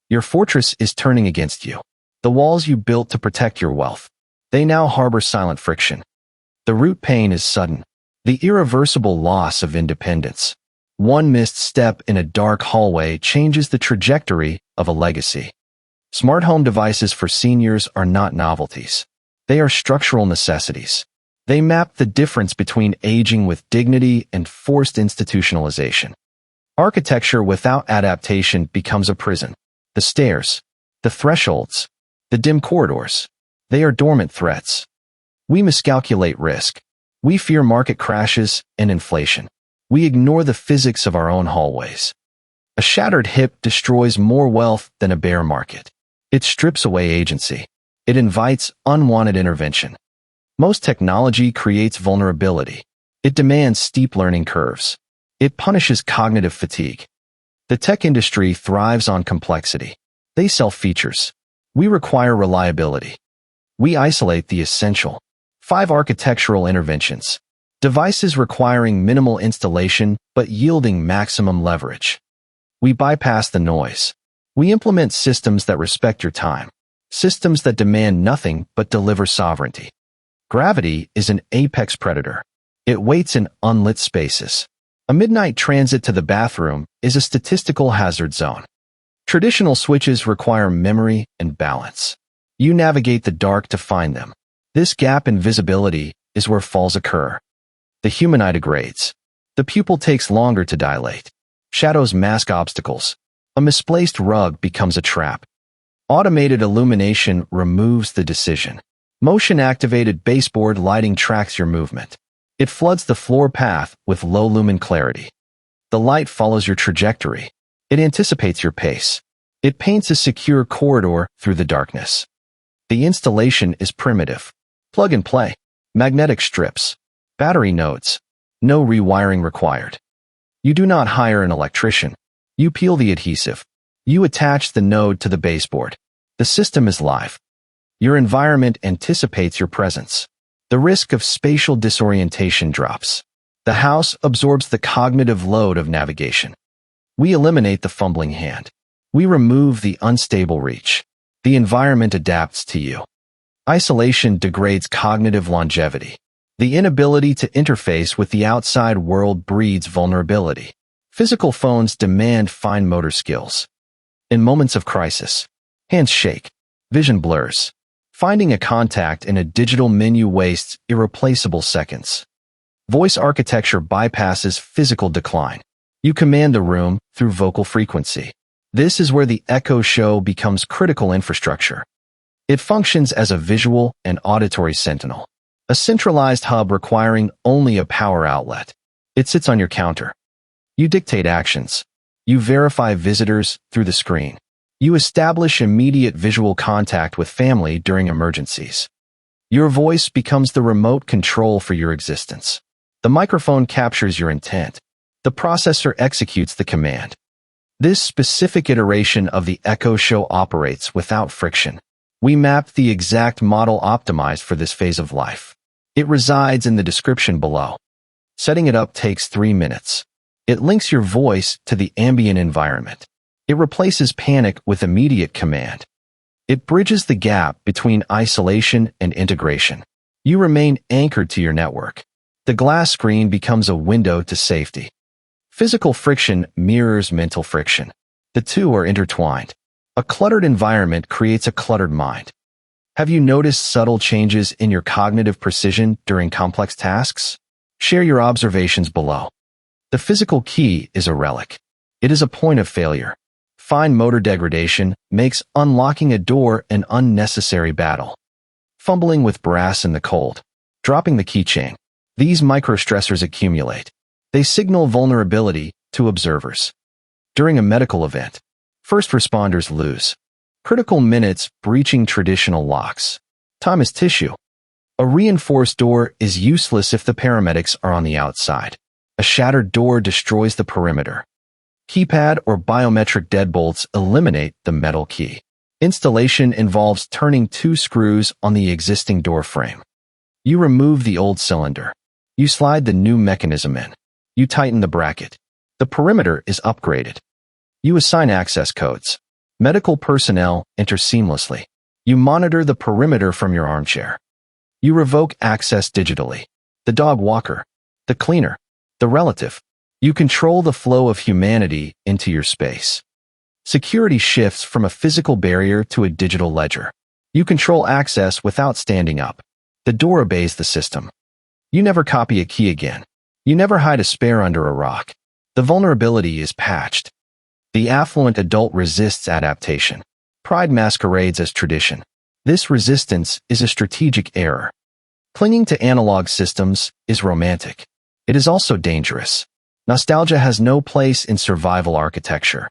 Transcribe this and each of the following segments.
Your fortress is turning against you. The walls you built to protect your wealth. They now harbor silent friction. The root pain is sudden. The irreversible loss of independence. One missed step in a dark hallway changes the trajectory of a legacy. Smart home devices for seniors are not novelties. They are structural necessities. They map the difference between aging with dignity and forced institutionalization. Architecture without adaptation becomes a prison. The stairs, the thresholds, the dim corridors, they are dormant threats. We miscalculate risk. We fear market crashes and inflation. We ignore the physics of our own hallways. A shattered hip destroys more wealth than a bear market. It strips away agency. It invites unwanted intervention. Most technology creates vulnerability. It demands steep learning curves. It punishes cognitive fatigue. The tech industry thrives on complexity. They sell features. We require reliability. We isolate the essential. 5 architectural interventions. Devices requiring minimal installation but yielding maximum leverage. We bypass the noise. We implement systems that respect your time. Systems that demand nothing but deliver sovereignty. Gravity is an apex predator. It waits in unlit spaces. A midnight transit to the bathroom is a statistical hazard zone. Traditional switches require memory and balance. You navigate the dark to find them. This gap in visibility is where falls occur. The human eye degrades. The pupil takes longer to dilate. Shadows mask obstacles. A misplaced rug becomes a trap. Automated illumination removes the decision. Motion-activated baseboard lighting tracks your movement. It floods the floor path with low-lumen clarity. The light follows your trajectory. It anticipates your pace. It paints a secure corridor through the darkness. The installation is primitive. Plug and play. Magnetic strips. Battery nodes. No rewiring required. You do not hire an electrician. You peel the adhesive. You attach the node to the baseboard. The system is live. Your environment anticipates your presence. The risk of spatial disorientation drops. The house absorbs the cognitive load of navigation. We eliminate the fumbling hand. We remove the unstable reach. The environment adapts to you. Isolation degrades cognitive longevity. The inability to interface with the outside world breeds vulnerability. Physical phones demand fine motor skills. In moments of crisis, hands shake, vision blurs. Finding a contact in a digital menu wastes irreplaceable seconds. Voice architecture bypasses physical decline. You command the room through vocal frequency. This is where the echo show becomes critical infrastructure. It functions as a visual and auditory sentinel. A centralized hub requiring only a power outlet. It sits on your counter. You dictate actions. You verify visitors through the screen. You establish immediate visual contact with family during emergencies. Your voice becomes the remote control for your existence. The microphone captures your intent. The processor executes the command. This specific iteration of the Echo Show operates without friction. We mapped the exact model optimized for this phase of life. It resides in the description below. Setting it up takes 3 minutes. It links your voice to the ambient environment. It replaces panic with immediate command. It bridges the gap between isolation and integration. You remain anchored to your network. The glass screen becomes a window to safety. Physical friction mirrors mental friction. The two are intertwined. A cluttered environment creates a cluttered mind. Have you noticed subtle changes in your cognitive precision during complex tasks? Share your observations below. The physical key is a relic. It is a point of failure. Fine motor degradation makes unlocking a door an unnecessary battle. Fumbling with brass in the cold. Dropping the keychain. These microstressors accumulate. They signal vulnerability to observers. During a medical event, first responders lose. Critical minutes breaching traditional locks. Time is tissue. A reinforced door is useless if the paramedics are on the outside. A shattered door destroys the perimeter. Keypad or biometric deadbolts eliminate the metal key. Installation involves turning 2 screws on the existing door frame. You remove the old cylinder. You slide the new mechanism in. You tighten the bracket. The perimeter is upgraded. You assign access codes. Medical personnel enter seamlessly. You monitor the perimeter from your armchair. You revoke access digitally. The dog walker, the cleaner, the relative. You control the flow of humanity into your space. Security shifts from a physical barrier to a digital ledger. You control access without standing up. The door obeys the system. You never copy a key again. You never hide a spare under a rock. The vulnerability is patched. The affluent adult resists adaptation. Pride masquerades as tradition. This resistance is a strategic error. Clinging to analog systems is romantic. It is also dangerous. Nostalgia has no place in survival architecture.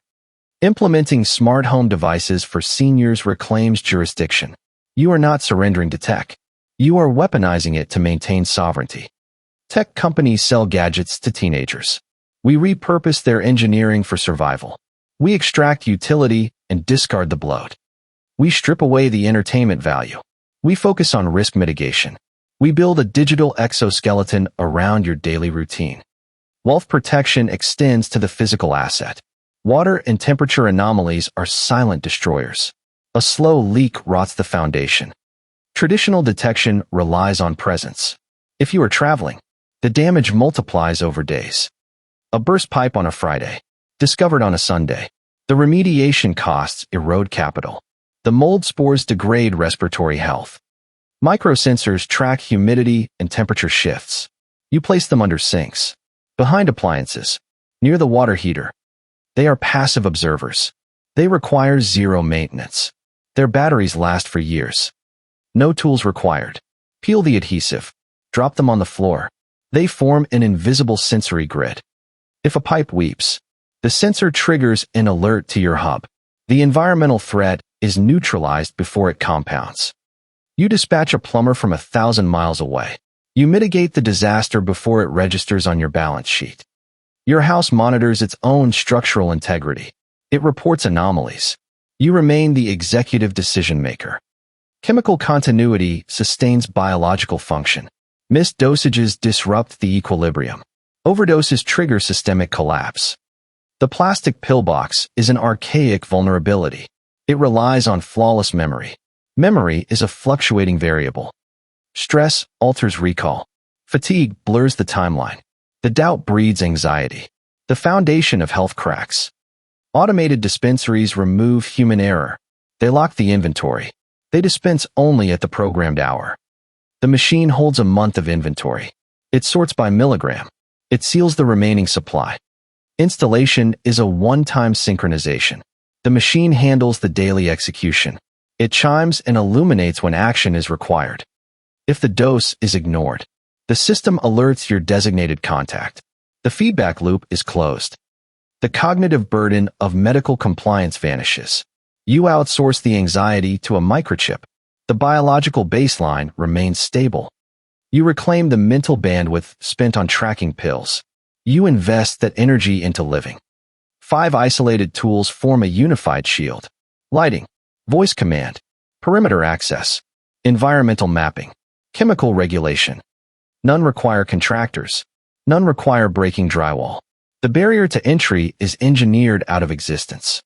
Implementing smart home devices for seniors reclaims jurisdiction. You are not surrendering to tech. You are weaponizing it to maintain sovereignty. Tech companies sell gadgets to teenagers. We repurpose their engineering for survival. We extract utility and discard the bloat. We strip away the entertainment value. We focus on risk mitigation. We build a digital exoskeleton around your daily routine. Wealth protection extends to the physical asset. Water and temperature anomalies are silent destroyers. A slow leak rots the foundation. Traditional detection relies on presence. If you are traveling, the damage multiplies over days. A burst pipe on a Friday, discovered on a Sunday. The remediation costs erode capital. The mold spores degrade respiratory health. Microsensors track humidity and temperature shifts. You place them under sinks, behind appliances, near the water heater. They are passive observers. They require zero maintenance. Their batteries last for years. No tools required. Peel the adhesive. Drop them on the floor. They form an invisible sensory grid. If a pipe weeps, the sensor triggers an alert to your hub. The environmental threat is neutralized before it compounds. You dispatch a plumber from 1,000 miles away. You mitigate the disaster before it registers on your balance sheet. Your house monitors its own structural integrity. It reports anomalies. You remain the executive decision maker. Chemical continuity sustains biological function. Missed dosages disrupt the equilibrium. Overdoses trigger systemic collapse. The plastic pillbox is an archaic vulnerability. It relies on flawless memory. Memory is a fluctuating variable. Stress alters recall. Fatigue blurs the timeline. The doubt breeds anxiety. The foundation of health cracks. Automated dispensaries remove human error. They lock the inventory. They dispense only at the programmed hour. The machine holds a month of inventory. It sorts by milligram. It seals the remaining supply. Installation is a one-time synchronization. The machine handles the daily execution. It chimes and illuminates when action is required. If the dose is ignored, the system alerts your designated contact. The feedback loop is closed. The cognitive burden of medical compliance vanishes. You outsource the anxiety to a microchip. The biological baseline remains stable. You reclaim the mental bandwidth spent on tracking pills. You invest that energy into living. 5 isolated tools form a unified shield. Lighting, voice command, perimeter access, environmental mapping, chemical regulation. None require contractors. None require breaking drywall. The barrier to entry is engineered out of existence.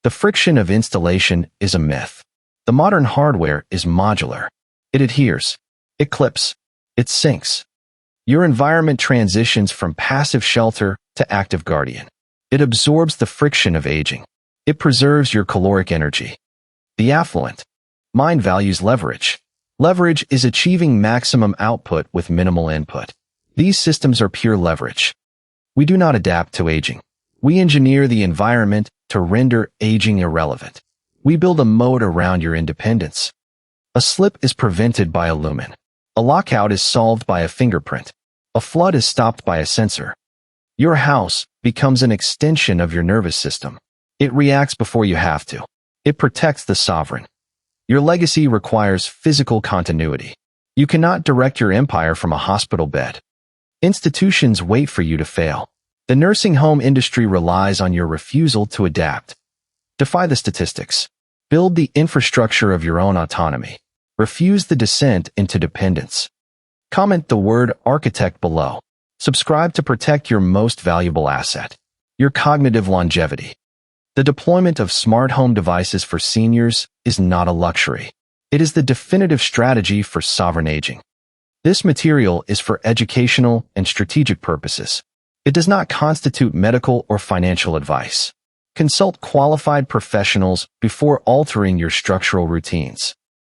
The friction of installation is a myth. The modern hardware is modular. It adheres. It clips. It syncs. Your environment transitions from passive shelter to active guardian. It absorbs the friction of aging. It preserves your caloric energy. The affluent mind values leverage. Leverage is achieving maximum output with minimal input. These systems are pure leverage. We do not adapt to aging. We engineer the environment to render aging irrelevant. We build a moat around your independence. A slip is prevented by a lumen. A lockout is solved by a fingerprint. A flood is stopped by a sensor. Your house becomes an extension of your nervous system. It reacts before you have to. It protects the sovereign. Your legacy requires physical continuity. You cannot direct your empire from a hospital bed. Institutions wait for you to fail. The nursing home industry relies on your refusal to adapt. Defy the statistics. Build the infrastructure of your own autonomy. Refuse the descent into dependence. Comment the word architect below. Subscribe to protect your most valuable asset, your cognitive longevity. The deployment of smart home devices for seniors is not a luxury. It is the definitive strategy for sovereign aging. This material is for educational and strategic purposes. It does not constitute medical or financial advice. Consult qualified professionals before altering your structural routines.